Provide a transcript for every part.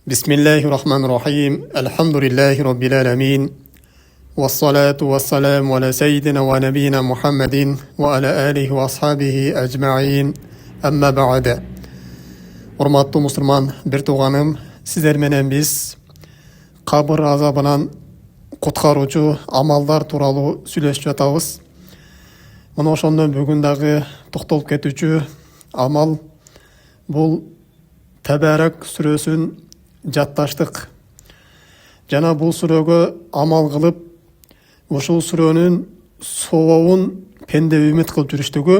بسم الله الرحمن الرحيم الحمد لله رب العالمين والصلاة والسلام على سيدنا ونبينا محمد وعلى آله وأصحابه أجمعين أما بعد. Урматтуу мусулман бир тууганым, сиздер менен биз кабыр азабынан куткаруучу амалдар тууралуу сүйлөшүп жатабыз. Мына ошондон бүгүн дагы токтолуп кетүүчү амал бул Тәбәрәк сүрөсүн жатташтык. Жана бул сүрөгө амал кылып, ушул сүрөнүн сообун пенде үмүт кылып жүрүштүгү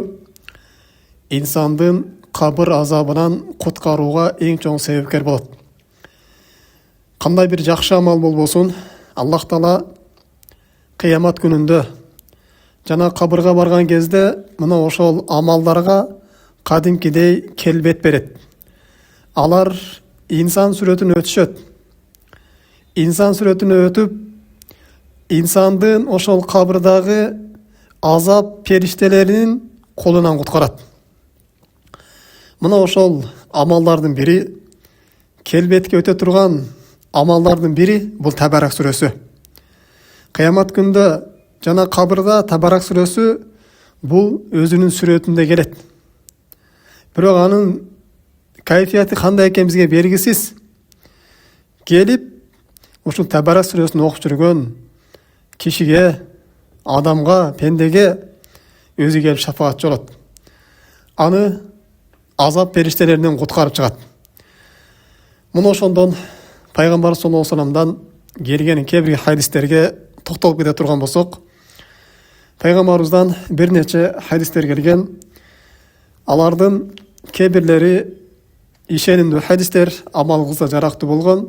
инсандын кабыр азабынан куткарууга эң чоң себепкер болот. Кандай бир жакшы амал болбосун, Аллах Таала кыямат күнүндө жана кабырга барган кезде мына ошол амалдарга кадимкидей келбет берет. Алар инсан сүрөтүн өтүшөт. Инсан сүрөтүн өтүп, инсандын ошол кабырдагы азап периштелеринин колунан куткарат. Мына ошол амалдардын бири, келбетке өтө турган амалдардын бири бул Тәбәрәк сүрөсү. Кыямат күндө жана кабырда Тәбәрәк сүрөсү бул өзүнүн сүрөтүндө келет. Бирок анын кайфияты кандай экен бизге белгисиз. Келип, ушул Тәбәрәк сүрөсүн окуп жүргөн кишиге, адамга, пендеге өзү келип шафаатчы болот. Аны азап периштелеринен куткарып чыгат. Муну ошондон Пайгамбар саллаллаху алейхи вассаламдан келген кээ бир хадистерге токтолуп кете турган болсок, Пайгамбарыбыздан бир нече хадистер келген. Алардын кээ бирлери ишенимдүү хадистер, амал кылса жарактуу болгон,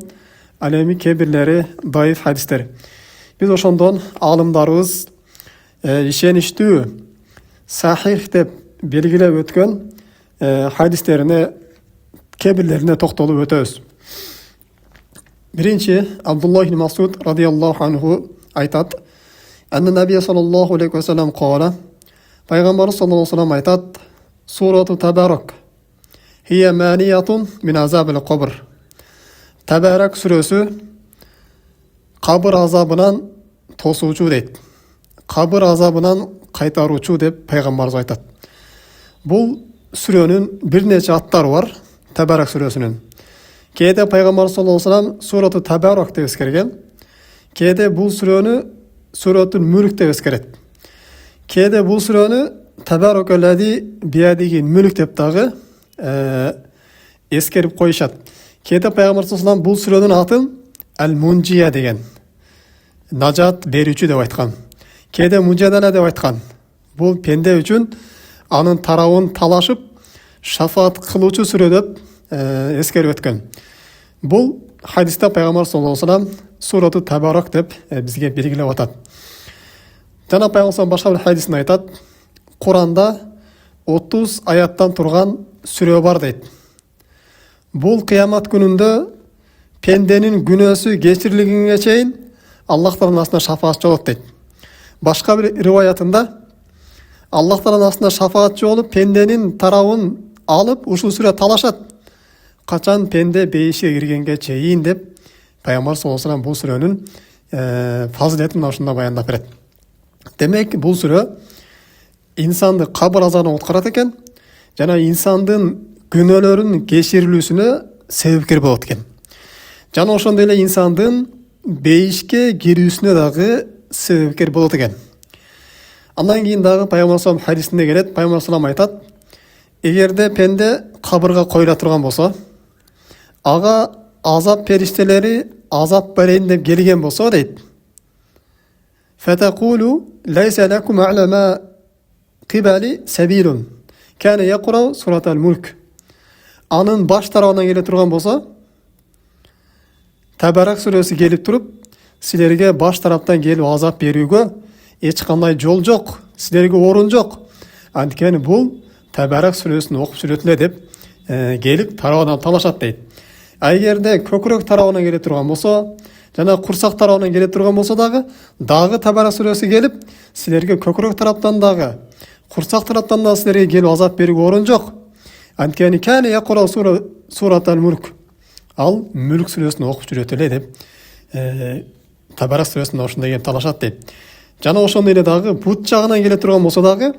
ал эми кээ бирлери даиф хадистер. Биз ошондон аалымдарыбыз ишеништүү сахих деп белгилеп өткөн хадистерине кээ бирлерине токтолуп өтөбүз. Биринчи, Абдуллах ибн Масуд радияллаху анху айтат: "Анна Набий саллаллаху алейхи ва саллям кала", Пайгамбар саллаллаху алейхи ва саллям айтат: "Сурату Табарак хия маниятун мин азабил кабр". Тәбәрәк сүрөсү кабыр азабынан тосуучу дейт. Кабыр азабынан кайтаруучу деп Пайгамбарыбыз айтат. Бул сүрөнүн бир нече аттары бар, Тәбәрәк сүрөсүнүн. Кээде Пайгамбар саллаллаху алейхи ва саллям сурату Табарак деп эскерген. Кээде бул сүрөнү суратул Мүлк деп эскерет. Кээде бул сүрөнү Табаракаллади биядиги Мүлк деп дагы эскерип коюшат. Кээде Пайгамбар саллаллаху алейхи ва саллям бул сүрөнүн атын Ал-Мунжия деген, нажат берүүчү деп айткан. Кээде Мужадала деп айткан. Бул пенде үчүн анын тарабын талашып шафаат кылуучу сүрө деп эскерип өткөн. Бул хадисте Пайгамбар саллаллаху алейхи ва саллям сурату Табарак деп бизге белгилеп атат. Жана Пайгамбар саллаллаху башка бир хадисин айтат: Куранда 30 аяттан турган сүрө бар дейт. Бул кыямат күнүндө пенденин күнөөсү кечирилгенге чейин Аллах Тааланын астына шафаатчы болот дейт. Башка бир риваятында Аллах Тааланын астына шафаатчы болуп, пенденин тарабын алып, ушул сүрө талашат. Качан пенде бейишке киргенге чейин деп Пайгамбар саллаллаху алейхи ва саллям бул сүрөнүн фазилетин ушунда баяндап берет. Демек, бул сүрө инсанды кабыр азабынан куткарат экен, жана инсандын күнөөлөрүнүн кечирилүүсүнө себепкер болот экен. Жана ошондой эле инсандын бейишке кирүүсүнө дагы себепкер болот экен. Андан кийин дагы Пайгамбар саллаллаху хадисинде келет. Пайгамбар саллаллаху айтат: "Эгерде пенде кабырга коюла турган болсо, ага азап периштелери азап берейин деп келген болсо" дейт. "Фатакулу лайса лакум а'ла ма кибали сабилун кана яқра суратал Мүлк". Анын баш тарабынан келе турган болсо, Тәбәрәк сүрөсү келип туруп, силерге баш тараптан келип азап берүүгө эч кандай жол жок, силерге орун жок. Анткени бул Тәбәрәк сүрөсүн окуп сүрөтүлө деп келип тарабынан талашат дейт. Эгерде көкүрөк тарабынан келе турган болсо, жана курсак тарабынан келе турган болсо дагы Тәбәрәк сүрөсү келип, силерге көкүрөк тараптан дагы, курсак тараптан да силерге келип азап берүүгө орун жок. Анткени кана яқра суратал Мүлк. ал мүлк сүресін оқып жүреді эле деп Табарак сүресінде ошондой кеп талашат дейт. Жана ошондой эле дагы бут жагынан келе турган болсо дагы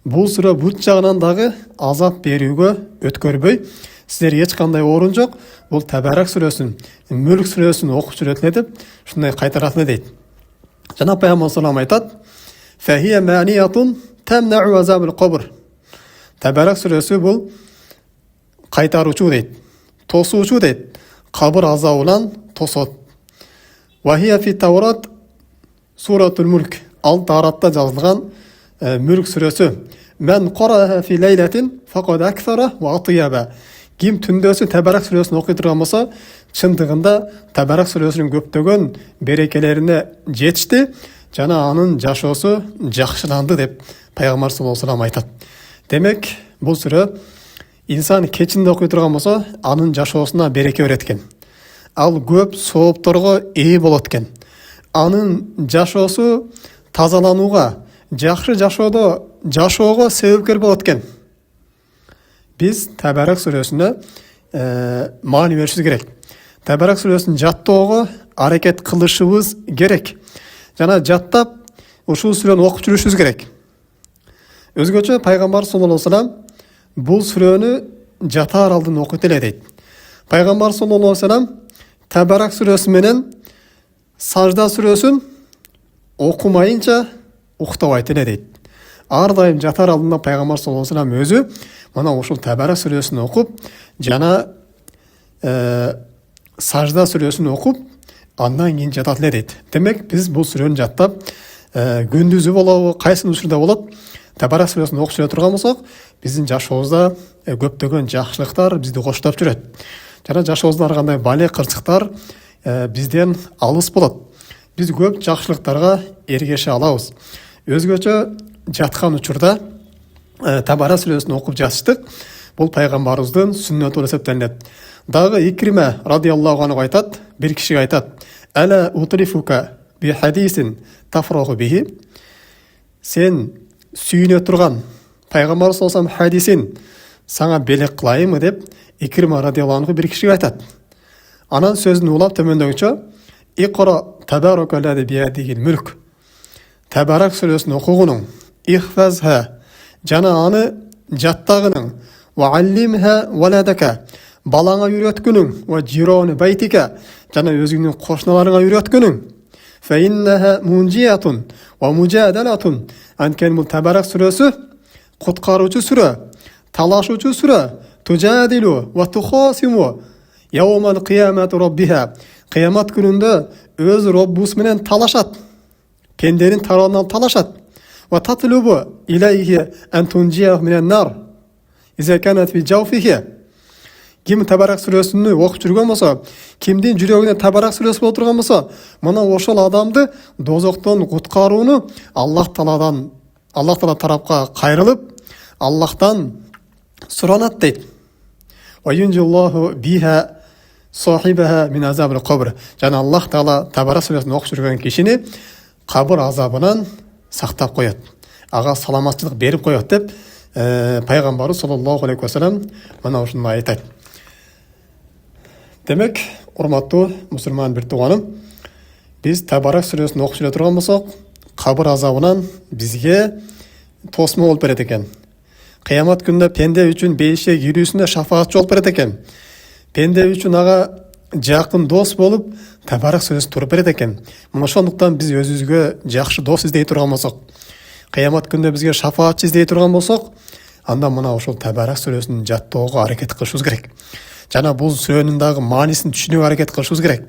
бул сүрө бут жагынан дагы азап берүүгө өткөрбөй, силерге эч кандай орун жок, бул Табарак сүрөсүн, мүлк сүрөсүн окуп жүрөт эле деп ушундай кайтарат эле дейт. Жана Пайгамбар саллаллаху алейхи айтат: "Фахия маниятун тамнау азабул кабр." Табарак сүрөсү бул кайтаруучу дейт, тосуучу дейт, кабыр азабынан тосот. Вахия фи Таурат суратул мулк. Ал Тауратта жазылган мүлк сүрөсү. Мен караха фи лейлатин факад аксара ва атияба. Ким түндөсү Табарак сүрөсүн окуй турган болсо, чындыгында Табарак сүрөсүнүн көптөгөн берекелерине жетишти, жана анын жашоосу жакшыланды деп Пайгамбар саллаллаху алейхи вассалам айтат. Демек, бул сүрө инсан кечинде окуй турган болсо, анын жашоосуна береке берет экен. Ал көп соопторго ээ болот экен. Анын жашоосу тазаланууга, жакшы жашоого себепкер болот экен. Биз Табарак сүрөсүнө маани беришибиз керек. Табарак сүрөсүн жаттоого аракет кылышыбыз керек. Жана жаттап ушул сүрөнү окуп жүрүшүбүз керек. Өзгөчө Пайгамбар саллаллаху алейхи вассалам бул сүрөнү жатаар алдын окуйт эле дейт. Пайгамбар саллаллаху алейхи вассалам Табарак сүрөсү менен Сажда сүрөсүн окумайынча уктабайт эле дейт. Ар дайым жатаар алдында Пайгамбар саллаллаху алейхи вассалам өзү мына ушул Табарак сүрөсүн окуп, жана Сажда сүрөсүн окуп, андан кийин жатат эле дейт. Демек, биз бул сүрөнү жаттап, күндүзү болобу, кайсы учурда болот, Табарак сүрөсүн окуп жүрө турган болсок, биздин жашообузда көптөгөн жакшылыктар бизди коштоп жүрөт. Жана жашообузда ар кандай бале кырсыктар бизден алыс болот. Биз көп жакшылыктарга эргеше алабыз. Өзгөчө жаткан учурда Табарак сүрөсүн окуп жатыштык. Бул пайгамбарыбыздын сүннөтү болуп эсептелинет. Дагы Икрима радиаллаху анху айтат, бир кишиге айтат: "Ала утрифука би хадисин тафраху бихи." Сен сүйүнө турган пайгамбар саллаллаху алейхи вассалам хадисин сага белек кылайынбы деп Икрима радиаллаху анху бир кишиге айтат. Анан сөзүн улап төмөндөгүчө: "Иқра табаракаллази биядихил мүлк." Табарак сүрөсүн окугунуң, ихфазха, жана аны жаттагының, ва аллимха валадака, балаңа үйрөткүнүң, ва жирони байтика, жана өзүңнүн кошуналарыңа үйрөткүнүң. Фа иннаха мунжиятун ва мужадалатун. Анткени бул Табарак сүрөсү куткаруучу сүрө, талашуучу сүрө, тужадилу ва тухасиму яумал кыямат роббиха. Кыямат күнүндө өз Роббус менен талашат. Пенденин тарабынан талашат. Ва татлубу илайхи ан тунжиях минен нар. Иза канат фи жауфихи. Ким Табарак сүрөсүнү окуп жүргөн болсо, кимдин жүрөгүнө Табарак сүрөсү болуп турган болсо, мына ошол адамды дозоктон куткарууну Аллах Таала тарапка кайрылып, Аллахтан суранат дейт. Ва юнжиллаху биха сахибаха мин азабил кабр. Жана Аллах Таала Табарак сүрөсүн окуп жүргөн кишини кабыр азабынан сактап коет. Ага саламатчылык берип коет деп пайгамбарыбыз саллаллаху алейхи вассалам мына ушуну айтат. Демек, урматтуу мусулман бир тууганым, биз Табарак сүрөсүн окуп жүрө турган болсок, кабыр азабынан бизге тосмо болуп берет экен. Кыямат күнүндө пенде үчүн бейишке кирүүсүнө шафаатчы болуп берет экен. Пенде үчүн ага жакын дос болуп, Табарак сүрөсү туруп берет экен. Мына ошондуктан биз өзүбүзгө жакшы дос издей турган болсок, кыямат күнүндө бизге шафаатчы издей турган болсок, анда мына ошол Табарак сүрөсүн жаттоого аракет кылышыбыз керек. Жана бул сүрөнүн дагы маанисин түшүнүүгө аракет кылышыбыз керек.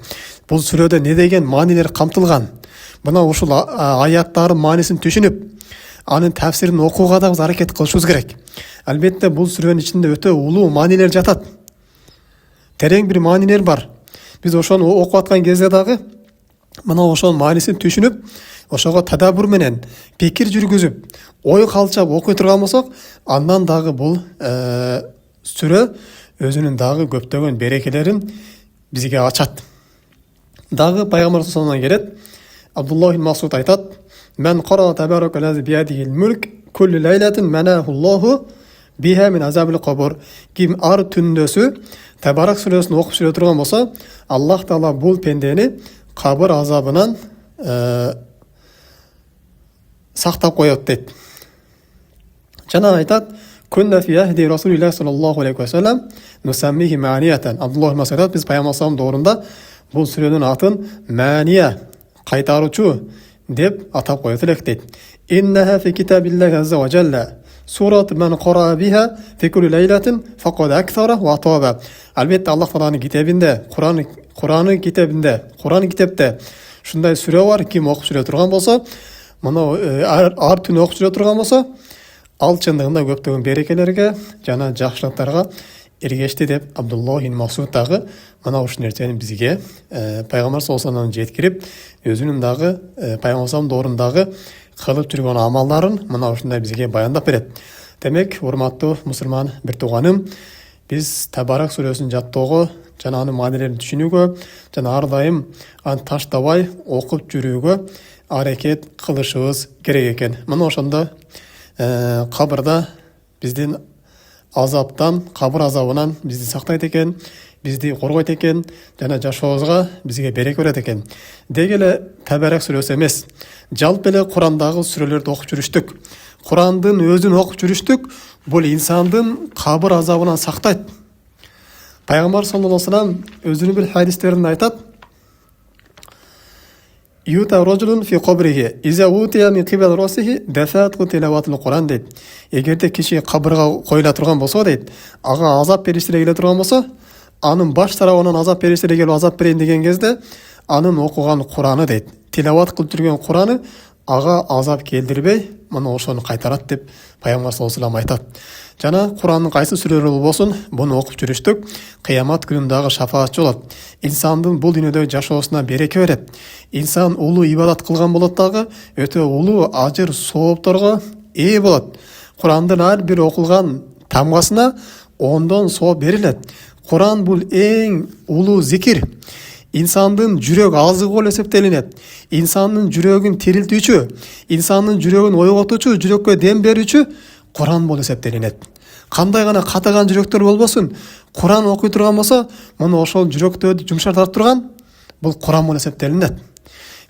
Бул сүрөдө не деген маанилер камтылган? Мына ушул аяттардын маанисин түшүнүп, анын тафсирин окууга да аракет кылышыбыз керек. Албетте бул сүрөнүн ичинде өтө улуу маанилер жатат. Терең бир маанилер бар. Биз ошону окуп аткан кезде дагы мына ошонун маанисин түшүнүп, ошого тадаббур менен пикир жүргүзүп, ой калчап окуй турган болсок, андан дагы бул сүрө өзүнүн дагы көптөгөн берекелерин бизге ачат. Дагы пайгамбар саллаллаху алейхи келет. Абдуллах ибн Масуд айтат: "Мен кара табаракаллази биядихил мүлк куллу лейлатин манахуллаху биха мин азабил кабр." Ким ар түндөсү Табарак сүресін оқып жүре тұрған болса, Аллах Таала бұл пендені қабір азабынан сақтап қояды дейді. Жана айтады: "Күнна фи ахди Расулиллах саллаллаху алейхи ва саллям нусаммихи маниятан." Абдуллах ибн Мас'уд біз пайғамбар дорында бұл сүренің атын мания, қайтарушы деп атап қояды дейді. "Иннаха фи китабиллахи азза ва жалла. Сурат ман қара биха фи кулли лейлатин фақад аксара ва таба." Әлбетте Аллах Тааланың китабында, Құран китапта шундай сүре бар, ким оқып жүре тұрған болса, мынау ар түн оқып жүре тұрған болса, ал шындығында көптеген берекелерге жана жақсылықтарға ергешті деп Абдуллах ибн Мас'уд тағы мынау үш нәрсені бізге пайғамбар саллаллаху алейхи ва саллям жеткіріп, өзінің дағы пайғамбар саллаллаху дорындағы қылып жүрген амалдарын мынау ушундай бізге баяндап береді. Демек, урматтуу мусулман бир тууганым, біз Табарак сүресін жаттоого жана анын маанилерин түшүнүүгө жана ар дайым аны таштабай окуп жүрүүгө аракет кылышыбыз керек экен. Мына ошондо кабырда биздин азаптан, кабыр азабынан бизди сактайт экен, бизди коргойт экен жана жашообузга бизге береке берет экен. Деги эле Табарак сүрөсү эмес, жалпы эле Курандагы сүрөлөрдү окуп жүрүштүк. Курандын өзүн окуп жүрүштүк. Бул инсандын кабыр азабынан сактайт. Пайгамбар саллаллаху алейхи ва саллям өзүнүн бир хадистеринде айтат: "Юта рожулун фи кабрихи иза утия мин кибал расихи дафату тилаватул Куран" дейт. Эгерде киши кабырга коюла турган болсо дейт, ага азап бериштери келе турган болсо, анын баш тарабынан азап бериштери келип азап берейин деген кезде, анын окуган Кураны дейт, тилават кылып жүргөн Кураны ага азап келдирбей, мына ошону кайтарат деп пайгамбар саллаллаху алейхи ва саллям айтат. Жана Курандын кайсы сүрөлөрү болсун, буну окуп жүрүштүк. Кыямат күнүндагы шафаатчы болот. Инсандын бул дүйнөдө жашоосуна береке берет. Инсан улуу ибадат кылган болот дагы, өтө улуу ажыр соопторго ээ болот. Курандын ар бир окулган тамгасына 10дон сооп берилет. Куран бул эң улуу зикир. İnsanın жүрөк азыгы болуп эсептелинет. İnsanın жүрөгүн тирилтүүчү, insanın жүрөгүн ойготуучу, жүрөккө дем берүүчү Куран болуп эсептелинет. Кандай гана катаган жүрөктөр болбосун, Куран окуй турган болсо, муну ошол жүрөктөрдү жумшартып турган бул Куран болуп эсептелинет.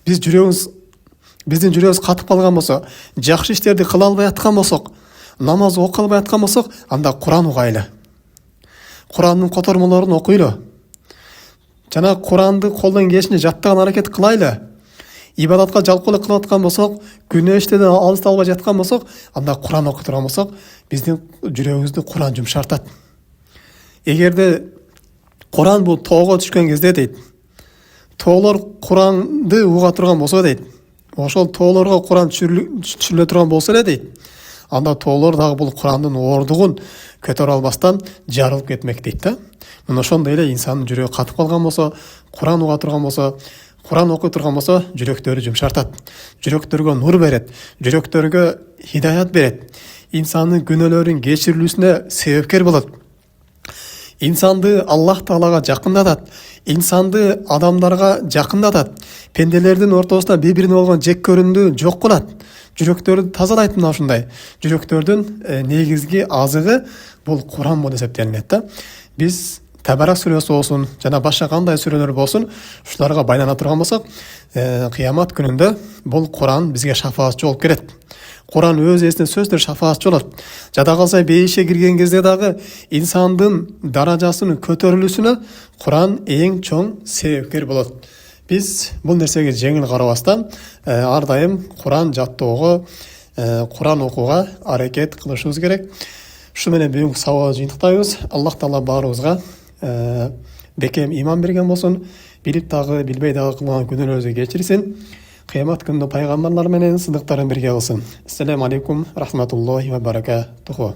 Биздин жүрөгүбүз катып калган болсо, жакшы иштерди кыла албай аткан болсок, намаз окуй албай аткан болсок, анда Куран угайлы. Курандын котормолорун окуйлу. Жана Куранды колдон келишинче жаттаган аракет кылайлы. Ибадатка жалпылык кылып аткан болсок, күнөө иштеден алыста албай жаткан болсок, анда Куран окуй турган болсок, биздин жүрөгүбүздү Куран жумшартат. Эгерде Куран бул тоого түшкөн кезде дейт, тоолор Куранды уга турган болсо дейт, ошол тоолорго Куран түшүрүлө турган болсо эле дейт, анда тоолор дагы бул Курандын оордугун көтөрө албастан жарылып кетмек дейт да. Мына ошондой эле инсандын жүрөгү катып калган болсо, Куран уга турган болсо, Куран окуй турган болсо, жүрөктөрү жумшартат. Жүрөктөргө нур берет, жүрөктөргө хидаят берет. Инсандын күнөөлөрүнүн кечирилүүсүнө себепкер болот. Инсанды Аллах Таалага жакындатат. Инсанды адамдарга жакындатат. Пенделердин ортосунда бири-бирине болгон жек көрүүнү жок кылат. Жүрөктөрдү тазалайт мына ушундай. Жүрөктөрдүн негизги азыгы бул Куран болуп эсептелинет да. Биз Табарак сүрөсү болсун, жана башка кандай сүрөлөр болсун, ушуларга байлана турган болсок, кыямат күнүндө бул Куран бизге шафаатчы болуп келет. Куран өз эсине сөздөр шафаатчы болот. Жада калса бейишке кирген кезде дагы инсандын даражасынын көтөрүлүүсүнө Куран эң чоң себепкер болот. Биз бул нерсеге жеңил карабастан ар дайым Куран жаттоого, Куран окууга аракет кылышыбыз керек. Шу менен бүгүнкү сабакты жыйынтыктайбыз. Аллах Таала баарыбызга бекем иман берген болсун, билип дагы, билбей дагы кылган күнөөлөрүбүздү кечирсин. Кыямат күнүндө пайгамбарлар менен сыдыктарын бирге кылсын. Ассаламу алейкум рахматуллахи ва баракатуху.